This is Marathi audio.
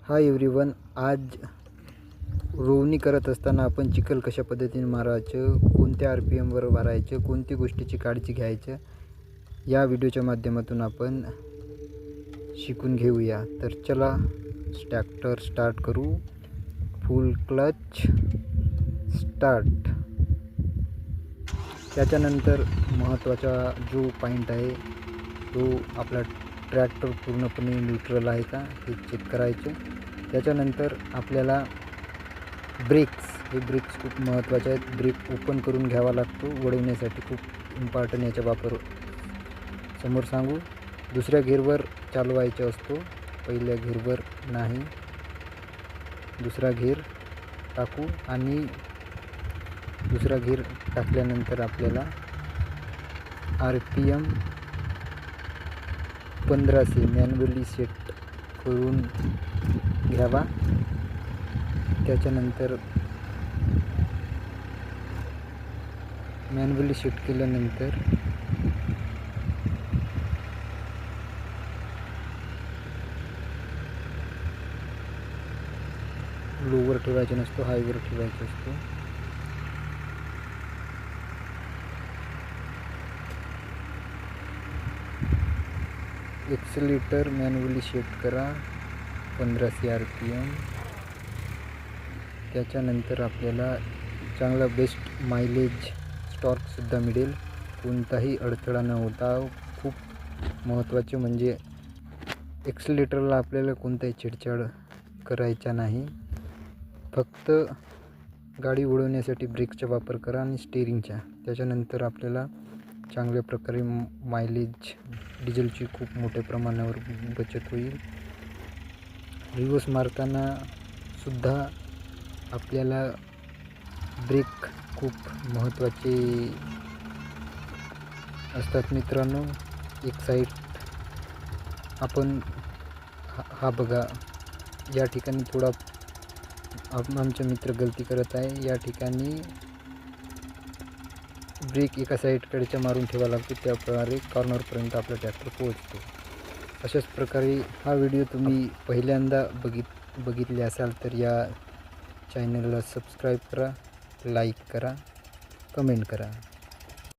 हाय एव्हरीवन, आज रोवणी करत असताना आपण चिखल कशा पद्धतीने मारायचं, कोणत्या RPM वर मारायचं, कोणती गोष्टीची काळजी घ्यायचं या व्हिडिओच्या माध्यमातून आपण शिकून घेऊया। तर चला ट्रॅक्टर स्टार्ट करू। फुल क्लच स्टार्ट। त्याच्यानंतर महत्त्वाचा जो पॉइंट आहे तो आपला ट्रॅक्टर पूर्णपणे न्यूट्रल आहे का हे चेक करायचं। त्याच्यानंतर आपल्याला ब्रेक्स खूप महत्त्वाचे आहेत। ब्रेक ओपन करून घ्यावा लागतो वळवण्यासाठी, खूप इम्पॉर्टंट याचा वापर समोर सांगू। दुसऱ्या गिअरवर चालवायचा असतो, पहिल्या गिअरवर नाही। दुसरा गिअर टाकू आणि दुसरा गिअर टाकल्यानंतर आपल्याला RPM 1500 मॅन्युअली सेट करून घ्यावा। त्याच्यानंतर मॅन्युअली सेट केल्यानंतर लोवर ठेवायचा नसतो, हायवर ठेवायचा असतो। एक्सेलेटर मॅन्युअली सेट करा 1500 RPM। त्याच्यानंतर आपल्याला चांगला बेस्ट मायलेज टॉर्कसुद्धा मिळेल, कोणताही अडथळा न होता। खूप महत्त्वाचे म्हणजे एक्सेलेटरला आपल्याला कोणताही छेडछाड करायचा नाही, फक्त गाडी वळवण्यासाठी ब्रेकचा वापर करा आणि स्टीअरिंगचा। त्याच्यानंतर आपल्याला चांगल्या प्रकारे मायलेज, डिझेलची खूप मोठ्या प्रमाणावर बचत होईल। रिवर्स मारताना सुद्धा आपल्याला ब्रेक खूप महत्त्वाचे असतात मित्रांनो। एक साईड आपण हा बघा, या ठिकाणी थोडा आमचा मित्र गलती करत आहे। या ठिकाणी ब्रेक एका साईडकडच्या मारून ठेवावा लागतो, त्याप्रकारे कॉर्नरपर्यंत आपला ट्रॅक्टर पोहोचतो। अशाच प्रकारे हा व्हिडिओ तुम्ही पहिल्यांदा बघितले असाल तर या चॅनलला सबस्क्राईब करा, लाईक करा, कमेंट करा।